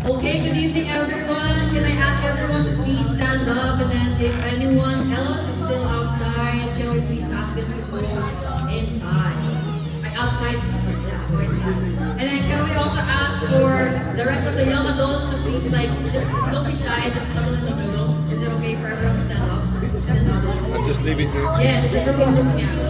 Okay, good evening everyone. Can I ask everyone to please stand up, and then if anyone else is still outside, can we please ask them to go inside? Outside? Yeah, go inside. And then can we also ask for the rest of the young adults to please just don't be shy, just huddle in the middle. Is it okay for everyone to stand up? And then huddle? I'm just leaving here. Yes, everyone looking at you.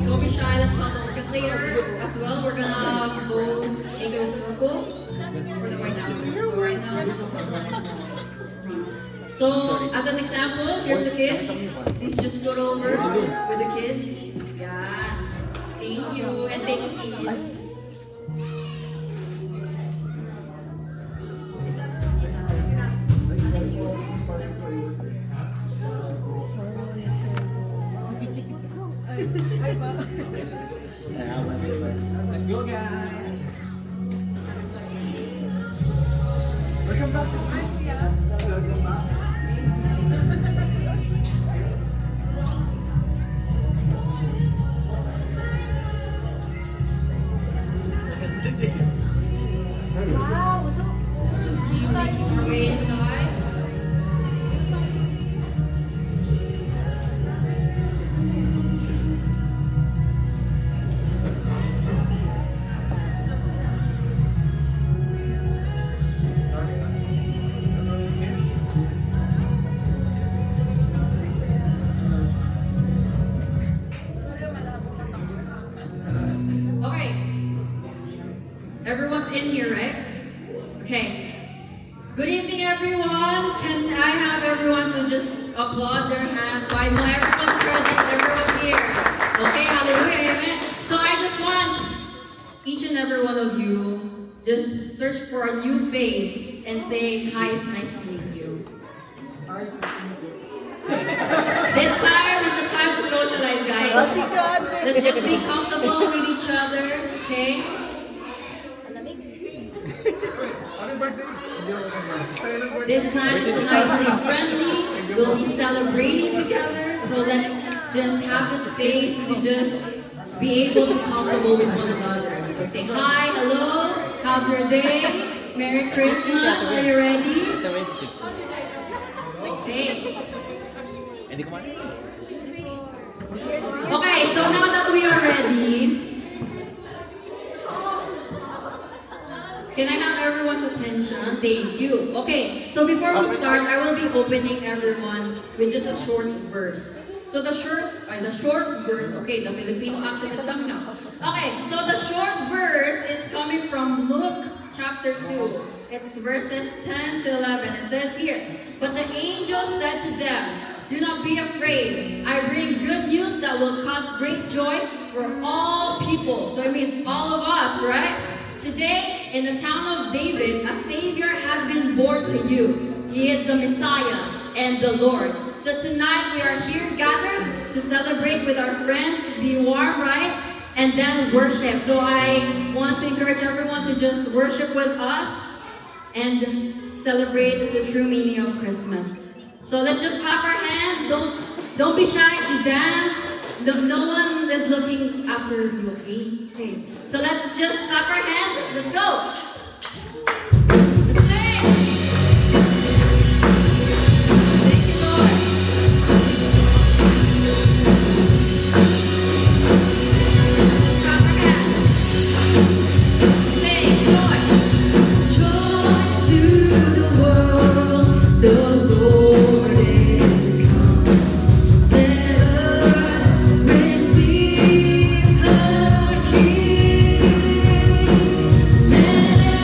Don't be shy, let's huddle. Because later as well, we're gonna go into the circle for the white outfit. So right now, we're just huddling. So as an example, here's the kids. Please just go over with the kids. Yeah. Thank you. And thank you, kids. Let's go, guys. Welcome back. Welcome back. Let's just keep making our way inside. Okay. Everyone's in here, right? Okay. Good evening, everyone. Can I have everyone to just applaud their hands so I know everyone's present, everyone's here. Okay, hallelujah, amen. So I just want each and every one of you just search for a new face and say, hi, it's nice to meet you. This time is the time to socialize, guys. Let's just be comfortable with each other, okay? This night is the night to be friendly. We'll be celebrating together, so let's just have the space to just be able to be comfortable with one another. So say hi, hello, how's your day? Merry Christmas, are you ready? Okay. Okay, so now that we are ready, can I have everyone's attention? Thank you. Okay, so before we start, I will be opening everyone with just a short verse. So the short verse, okay, the Filipino accent is coming out. Okay, so the short verse is coming from Luke chapter 2. It's verses 10 to 11. It says here, but the angel said to them, do not be afraid. I bring good news that will cause great joy for all people. So it means all of us, right? Today, in the town of David, a Savior has been born to you. He is the Messiah and the Lord. So tonight, we are here gathered to celebrate with our friends, be warm, right? And then worship. So I want to encourage everyone to just worship with us and celebrate the true meaning of Christmas. So let's just clap our hands. Don't be shy to dance. No one is looking after you, okay? Okay. So let's just clap our hands. Let's go. Let's sing. Thank you, Lord. Let's just clap our hands. Sing joy. Joy to the world. The Lord is come. Let earth receive her King. Let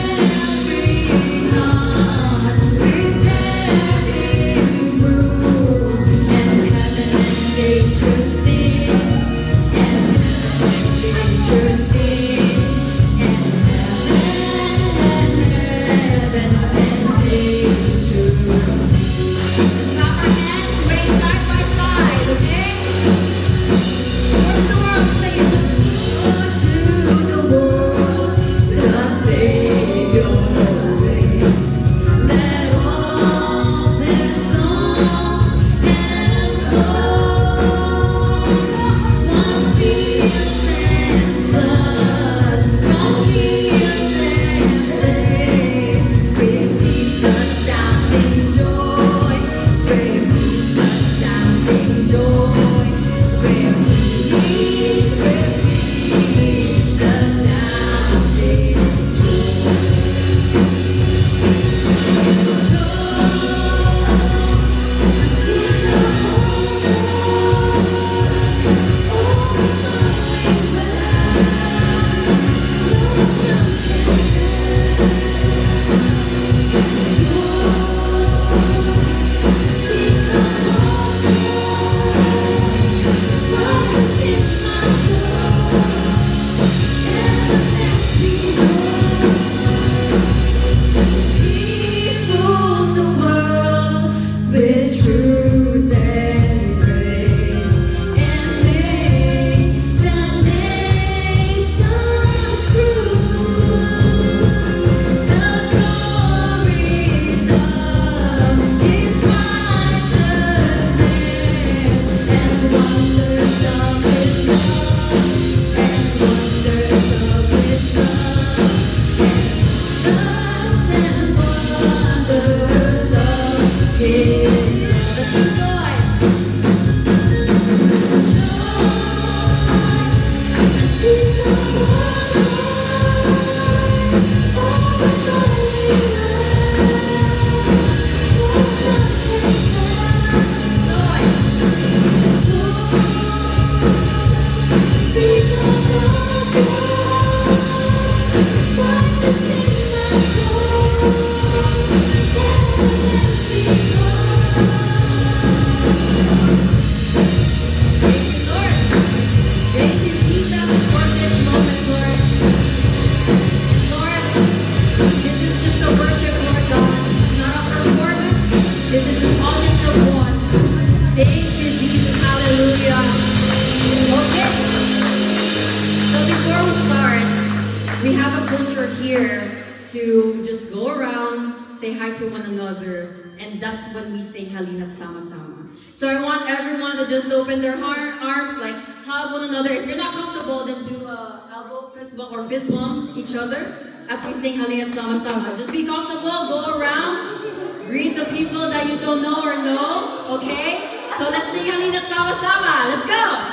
culture here to just go around, say hi to one another, and that's when we sing Halina't Sama-sama. So I want everyone to just open their arms, like hug one another. If you're not comfortable, then do elbow fist bump or fist bump each other as we sing Halina't Sama-sama. Just be comfortable, go around, greet the people that you don't know or know, okay? So let's sing Halina't Sama-sama. Let's go!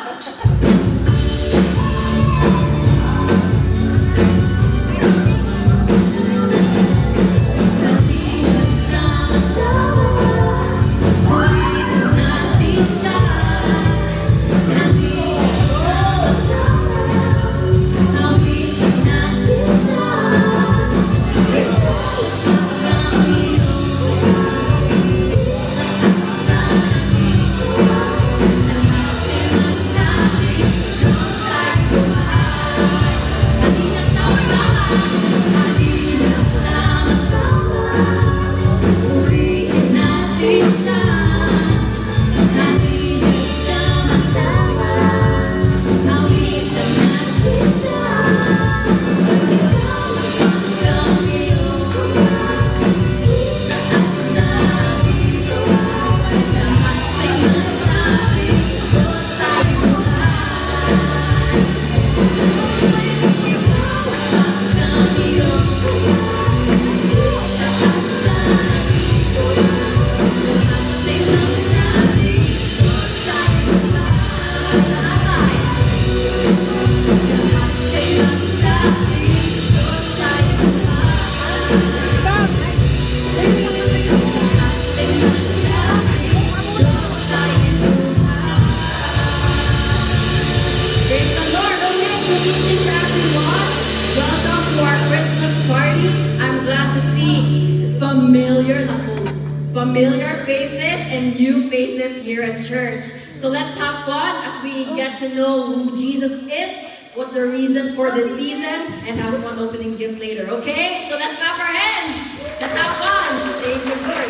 Familiar faces and new faces here at church. So let's have fun as we get to know who Jesus is, what the reason for this season, and have fun opening gifts later, okay? So let's clap our hands. Let's have fun. Thank you, Lord.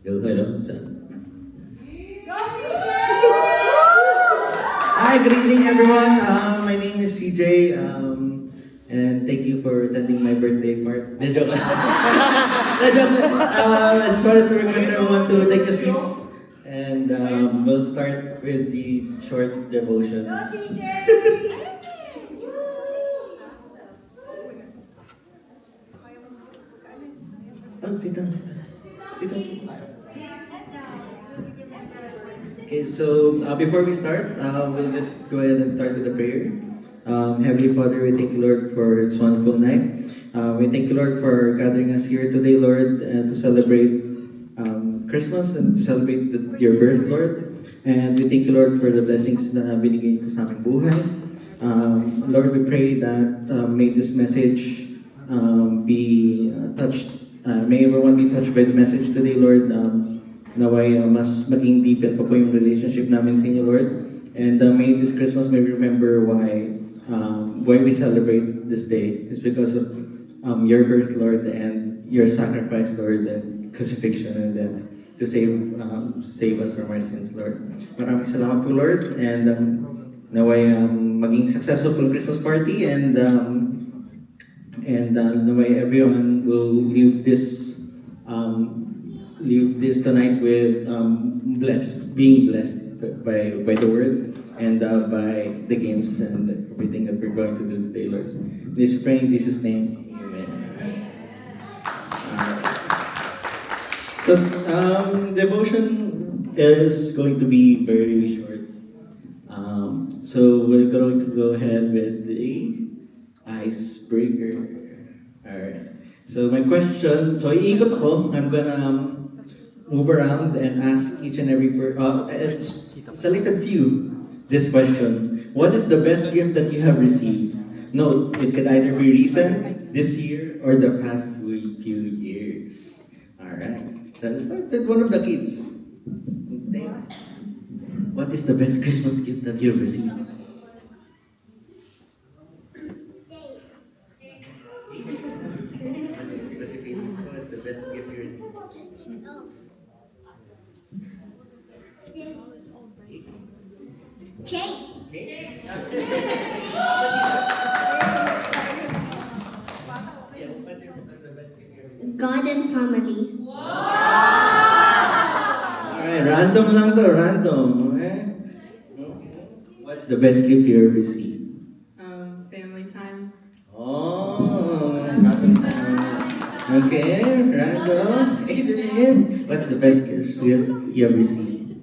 Hello, sir. Hi, good evening, everyone. My name is CJ, and thank you for attending my birthday part. The joke lang. The joke lang. I just wanted to request everyone to take a seat, and we'll start with the short devotion. Go, CJ! Oh, sit down, sit down. Sit down, sit down. Okay, so before we start, we'll just go ahead and start with a prayer. Heavenly Father, we thank you, Lord, for this wonderful night. We thank you, Lord, for gathering us here today, Lord, to celebrate Christmas and to celebrate your birth, Lord. And we thank you, Lord, for the blessings na binigay mo sa aming buhay. Lord, we pray that may this message be touched, may everyone be touched by the message today, Lord. Naway mas maging deepen pa po yung relationship namin sa inyo, Lord. And may this Christmas may remember why we celebrate this day. It's because of your birth, Lord, and your sacrifice, Lord, and crucifixion and death to save us from our sins, Lord. Maraming salamat po, Lord, and naway maging successful po Christmas party, and naway everyone will leave this tonight with being blessed by the word and by the games and everything that we're going to do today, Lord. This pray in Jesus' name, amen. So devotion is going to be very short. So we're going to go ahead with the icebreaker. Alright. So my question, so iikot ako. I'm gonna move around and ask each and every selected few this question. What is the best gift that you have received? Note, it could either be recent, this year, or the past few years. Alright. So let's start with one of the kids. What is the best Christmas gift that you have received? What's the best gift you received? Just take it off. God and family. Alright, random lang to, random. Okay? What's the best gift you ever received? Family time. Oh, random time. Okay, random. Adrian, what's the best gift you ever received?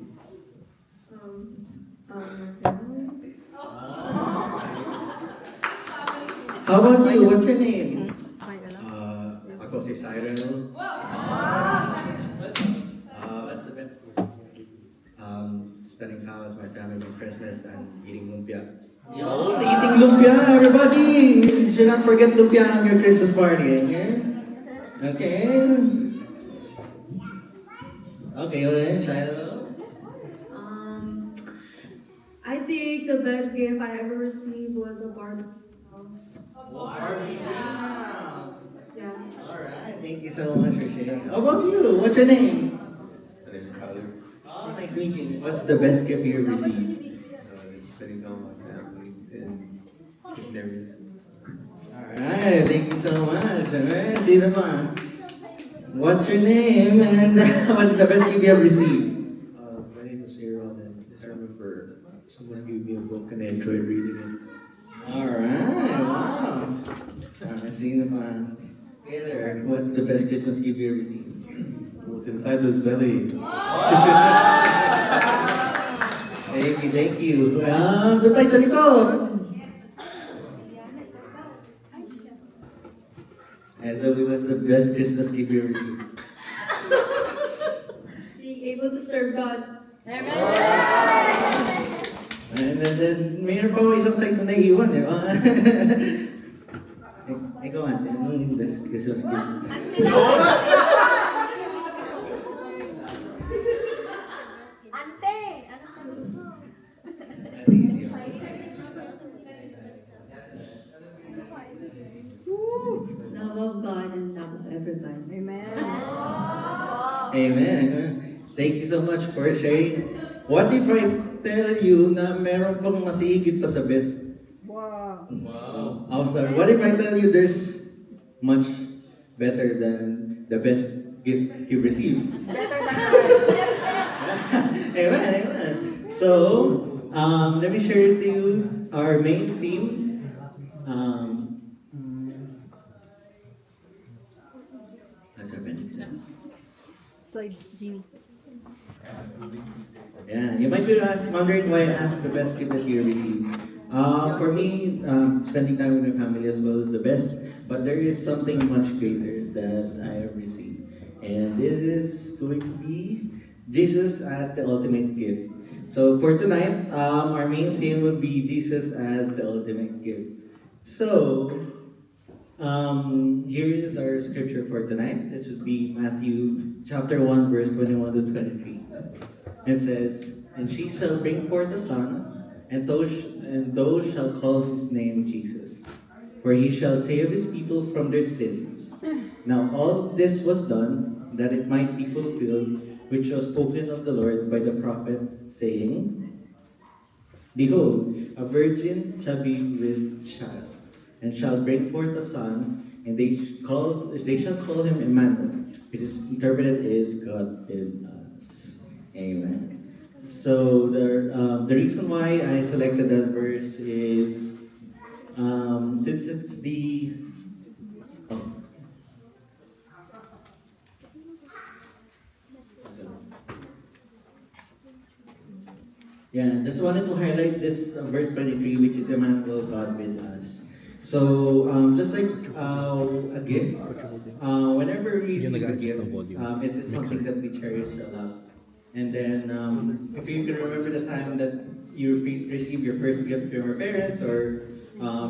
How about you? What's your name? Ako si Cyril. What's the best? Spending time with my family for Christmas and eating lumpia. Yo, eating lumpia, everybody! You should not forget lumpia on your Christmas party, okay? Okay. Okay, Shiloh. I think the best gift I ever received was a Barbie house. Barbie Dreamhouse. Yeah. Alright, thank you so much for sharing. How about you? What's your name? My name is Tyler. Oh, nice meeting you. What's the best gift you received? Spending time with my family and eating areas. Alright, thank you so much. Alright, sino pa? What's your name and what's the best gift you ever received? My name is Aaron, and I remember someone gave me a book and I enjoyed reading it. Alright, wow. Sino pa? Taylor, what's the best Christmas gift you ever received? What's inside those belly? Thank you. Doon tayo sa likod. And so, what's the best Christmas gift you ever received? Being able to serve God. And then mayroon pa ako isang side na naiiwan, di ba? Ikaw, ate, anong best Christmas gift? Ante, ano sabi mo? Love of God and love of everybody. Amen. Amen. Thank you so much for sharing. What if I tell you na meron pang mas higit pa sa best? Wow. Oh, sorry. What if I tell you there's much better than the best gift you received? Better than ours. Yes, yes. Amen, amen. So, let me share to you our main theme. That's our appendix. Slide, Jeannie. Yeah, you might be wondering why I asked the best gift that you received. For me, spending time with my family as well is the best, but there is something much greater that I have received. And it is going to be Jesus as the ultimate gift. So for tonight, our main theme would be Jesus as the ultimate gift. So, here is our scripture for tonight. It should be Matthew chapter 1, verse 21 to 23. It says, "And she shall bring forth a son, and those shall call his name Jesus. For he shall save his people from their sins. Now all this was done, that it might be fulfilled, which was spoken of the Lord by the prophet, saying, Behold, a virgin shall be with child, and shall bring forth a son, and they shall call him Emmanuel," which is interpreted is God with us. Amen. So the reason why I selected that verse is since it's the oh. Yeah, just wanted to highlight this verse 23, which is Emmanuel, God with us. So, just like a gift, whenever we receive a gift, it is something that we cherish a lot. And then, if you can remember the time that you received your first gift from your parents or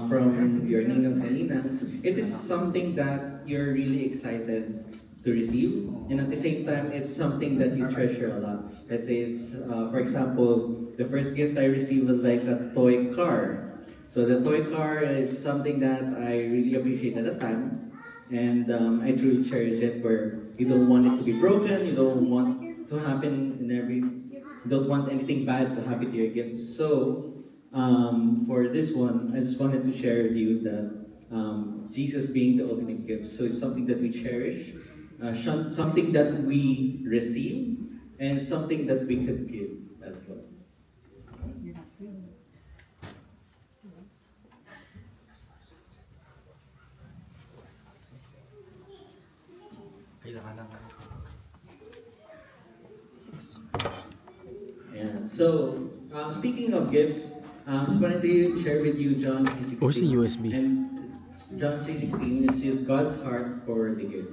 from your ninongs and ninangs, it is something that you're really excited to receive, and at the same time, it's something that you treasure a lot. Let's say it's, for example, the first gift I received was like a toy car. So the toy car is something that I really appreciate at the time, and I truly cherish it. Where you don't want it to be broken, you don't want to happen you don't want anything bad to happen to your gift. So for this one, I just wanted to share with you that Jesus being the ultimate gift. So it's something that we cherish. something that we receive and something that we could give as well. Yeah. So, speaking of gifts, just wanted to share with you John 3:16. Where's the USB? And John 3:16, it says God's heart for the gift.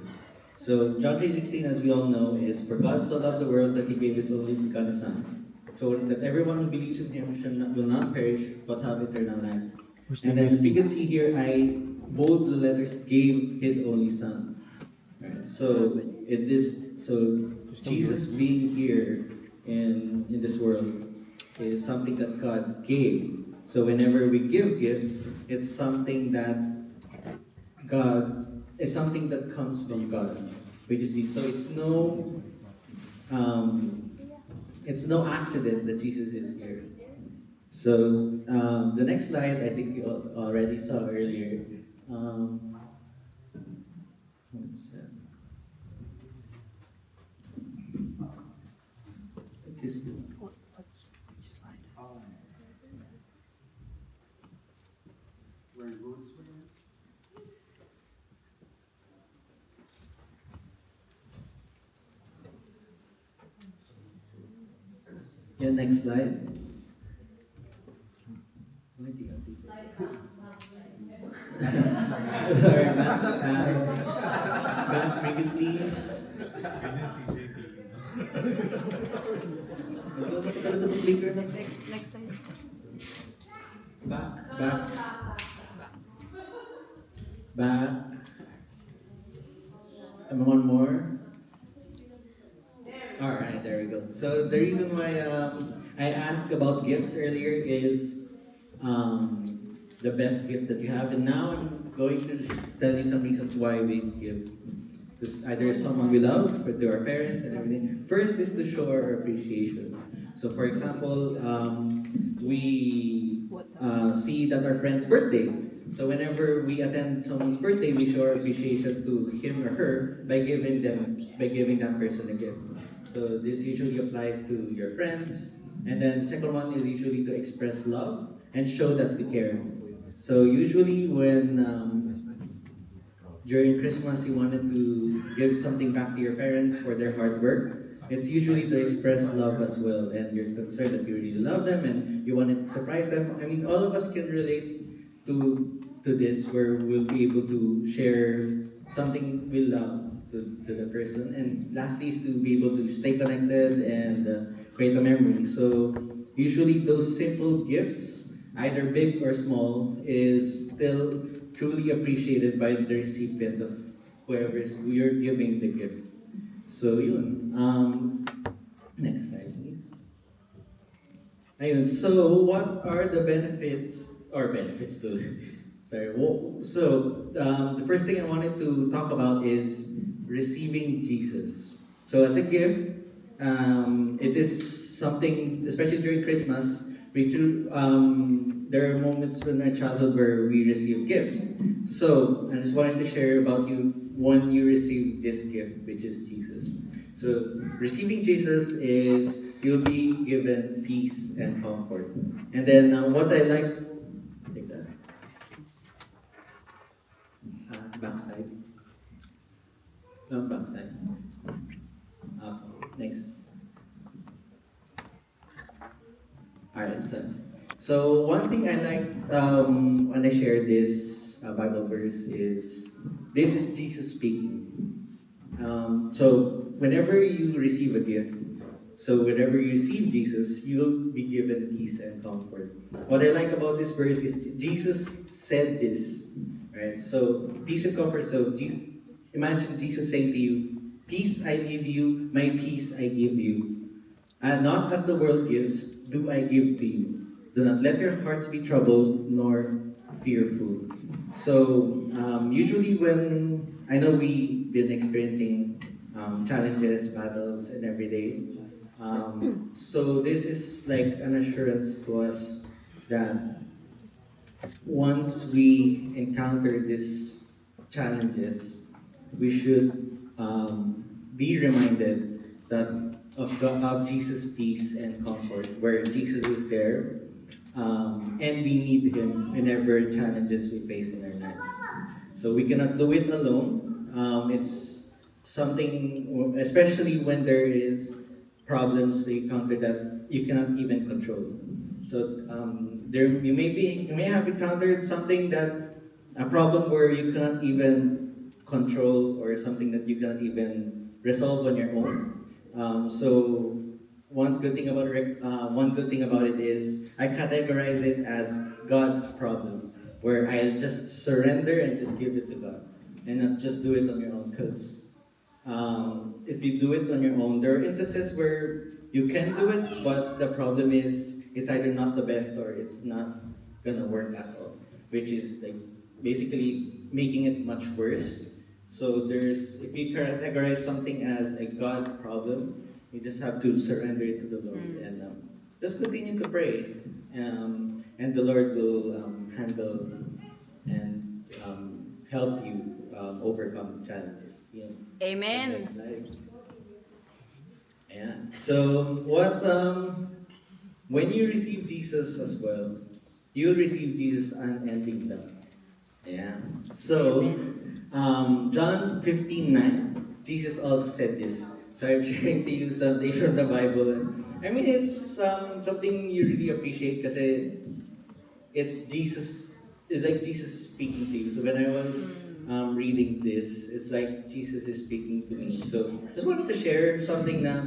So John 3:16, as we all know, is for God so loved the world that He gave His only begotten Son, so that everyone who believes in Him will not perish but have eternal life. Where's the And then, as you USB? can see here, I bold the letters gave His only Son. Right. So Jesus being here in this world is something that God gave. So whenever we give gifts, it's something that comes from God, which is Jesus. So it's no accident that Jesus is here. So the next slide, I think you already saw earlier. What's that? Just yeah, next slide. Sorry, back previous please. Next time. Back. And one more. All right, there we go. So the reason why I asked about gifts earlier is the best gift that you have, and now I'm going to tell you some reasons why we give. Just either someone we love, or to our parents and everything. First is to show our appreciation. So, for example, we see that our friend's birthday. So whenever we attend someone's birthday, we show our appreciation to him or her by giving that person a gift. So this usually applies to your friends. And then the second one is usually to express love and show that we care. So usually when during Christmas you wanted to give something back to your parents for their hard work, it's usually to express love as well, and you're concerned that you really love them and you wanted to surprise them. I mean, all of us can relate to this, where we'll be able to share something we love to the person. And lastly is to be able to stay connected and create a memory. So usually those simple gifts, either big or small, is still truly appreciated by the recipient of whoever you're giving the gift. So yun. Next slide, please. Ayun, so what are the benefits to sorry. So the first thing I wanted to talk about is receiving Jesus. So as a gift, it is something, especially during Christmas, there are moments in my childhood where we receive gifts. So I just wanted to share about you when you receive this gift, which is Jesus. So receiving Jesus is you'll be given peace and comfort. And then what I like, take that. Backside. No, backside. Next. Alright, so one thing I like when I share this Bible verse is, this is Jesus speaking. So whenever you receive a gift, so whenever you receive Jesus, you'll be given peace and comfort. What I like about this verse is Jesus said this, right? So peace and comfort. So imagine Jesus saying to you, "Peace I give you, my peace I give you. And not as the world gives, do I give to you. Do not let your hearts be troubled, nor fearful." So usually when, I know we've been experiencing challenges, battles, and every day. So this is like an assurance to us that once we encounter these challenges, we should be reminded that of Jesus' peace and comfort, where Jesus is there, and we need Him whenever challenges we face in our lives. So we cannot do it alone. It's something, especially when there is problems that you encounter that you cannot even control. So there you may have encountered something that a problem where you cannot even control, or something that you cannot even resolve on your own. So one good thing about it is I categorize it as God's problem, where I just surrender and just give it to God, and not just do it on your own. Because if you do it on your own, there are instances where you can do it, but the problem is it's either not the best or it's not gonna work at all, which is like basically making it much worse. So if you categorize something as a God problem, you just have to surrender it to the Lord, and just continue to pray, and the Lord will handle and help you overcome the challenges. You know, Amen. that's life. Yeah. So when you receive Jesus as well, you'll receive Jesus' unending love. Yeah. So John 15:9, Jesus also said this. So I'm sharing to you something from the Bible. I mean, it's something you really appreciate because it's like Jesus speaking to you. So when I was reading this, it's like Jesus is speaking to me. So just wanted to share something that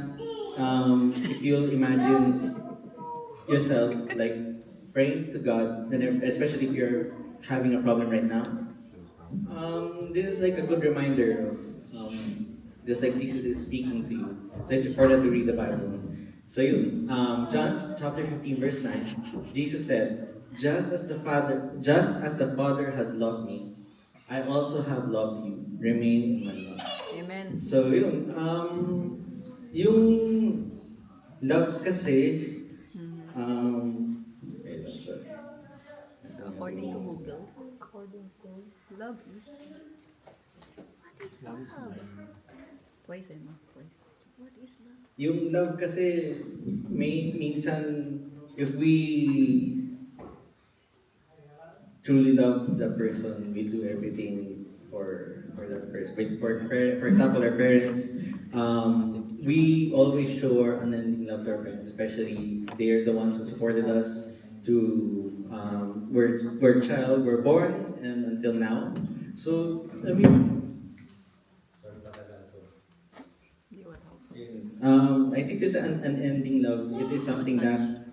if you'll imagine yourself like praying to God, whenever, especially if you're having a problem right now, this is like a good reminder of just like Jesus is speaking to you. So it's important to read the Bible. So John chapter 15 verse 9, Jesus said, just as the Father has loved me, I also have loved you. Remain in my love. Amen. So yung love kasi, wait lang, sorry. According to Google. According to love is. What is love? Twice, no? Twice. What is love? Yung love kasi, minsan, if we truly love the person, we do everything for that person. For example, our parents, we always show our unending love to our parents, especially they're the ones who supported us to we're born and until now. So I mean, I think there's an unending love. It is something that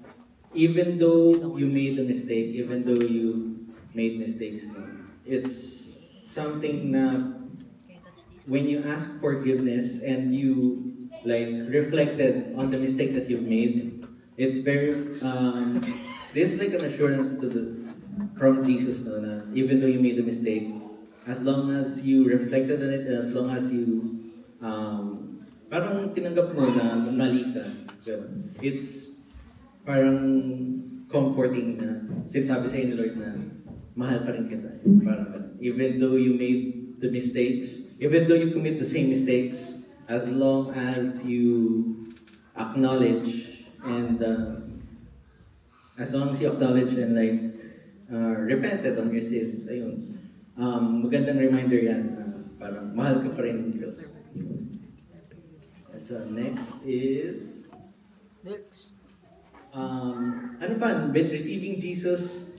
even though you made a mistake, even though you made mistakes, no, it's something that when you ask forgiveness and you like reflected on the mistake that you've made, it's very there's like an assurance from Jesus, no, na even though you made a mistake, as long as you reflected on it and as long as you parang tinanggap mo na mali ka, it's parang comforting na sinasabi sa ni Lord na mahal pa rin kita. Parang even though you made the mistakes, even though you commit the same mistakes, as long as you acknowledge and as long as you acknowledge and like repented on your sins, ayun, magandang reminder yan na parang mahal ka pa rin ng Diyos. So next is Next. ano pa, with receiving Jesus,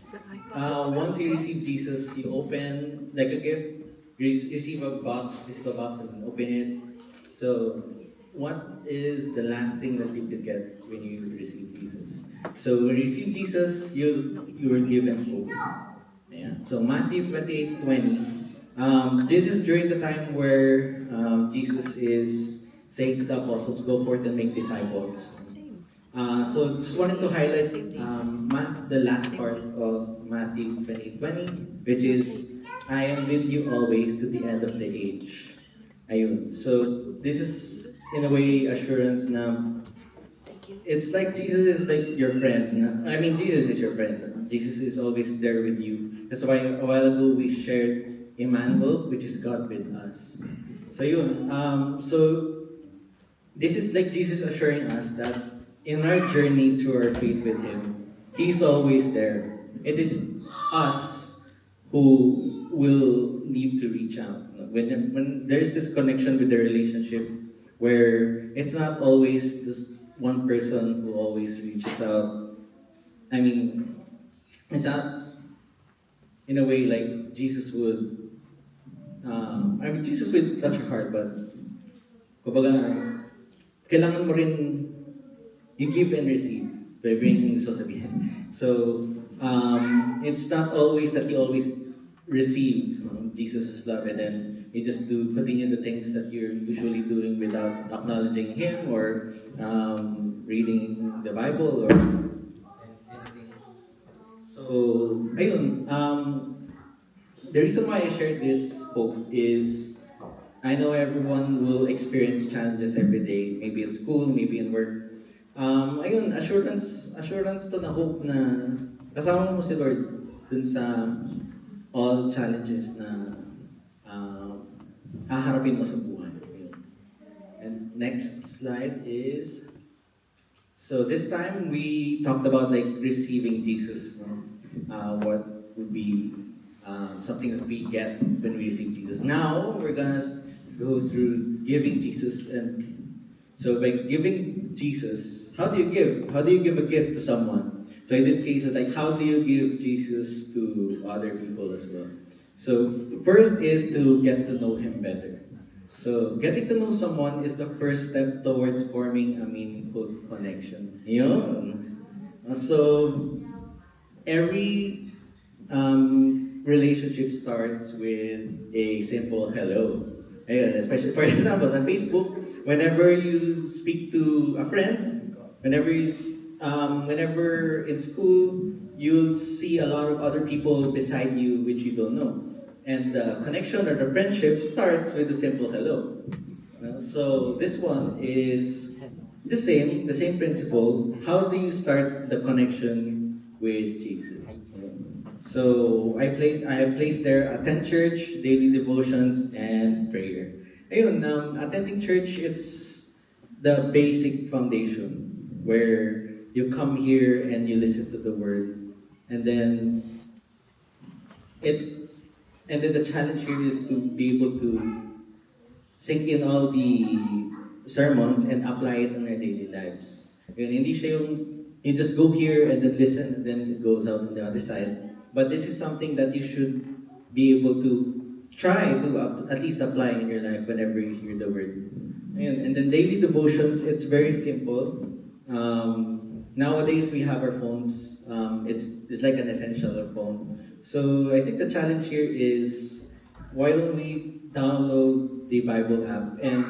once you receive Jesus, you open like a gift, you receive a box, physical box, and open it. So what is the last thing that you could get when you receive Jesus? So when you receive Jesus, you were given hope. Yeah. So Matthew 28:20, this is during the time where Jesus is saying to the apostles, go forth and make disciples. So just wanted to highlight the last part of Matthew 28:20, which is, I am with you always to the end of the age. Ayun. So this is in a way assurance na it's like Jesus is like your friend. I mean, Jesus is your friend. Jesus is always there with you. That's why a while ago we shared Emmanuel, which is God with us. So yun, so this is like Jesus assuring us that in our journey to our faith with Him, He's always there. It is us who will need to reach out. When there's this connection with the relationship where it's not always just one person who always reaches out. I mean, it's not in a way like Jesus would. Jesus would touch your heart, but kumbaga, kailangan mo rin you give and receive. Pero yun yung gusto sabihin. So, it's not always that you always receive Jesus' love and then you just do continue the things that you're usually doing without acknowledging Him or reading the Bible or anything. So, ayun. The reason why I shared this hope is I know everyone will experience challenges every day, maybe in school, maybe in work. Ayun, assurance to na hope na kasama mo si Lord dun sa all challenges na haharapin mo sa buhay. And next slide is, so this time we talked about like receiving Jesus, no? What would be something that we get when we receive Jesus. Now we're gonna go through giving Jesus, and so by giving Jesus, how do you give? How do you give a gift to someone? So in this case, it's like how do you give Jesus to other people as well? So first is to get to know Him better. So getting to know someone is the first step towards forming a meaningful connection. Yun. So every relationship starts with a simple hello. Ayun, especially, for example, on Facebook, whenever you speak to a friend, whenever in school, you'll see a lot of other people beside you which you don't know. And the connection or the friendship starts with a simple hello. So this one is the same principle. How do you start the connection with Jesus? So I placed there attend church, daily devotions, and prayer. Ayun, attending church, it's the basic foundation where you come here and you listen to the word, and then the challenge here is to be able to sink in all the sermons and apply it in our daily lives. Yun, hindi siya yung you just go here and then listen and then it goes out on the other side. But this is something that you should be able to try to at least apply in your life whenever you hear the word. And then daily devotions, it's very simple. Nowadays we have our phones. It's like an essential phone. So I think the challenge here is why don't we download the Bible app and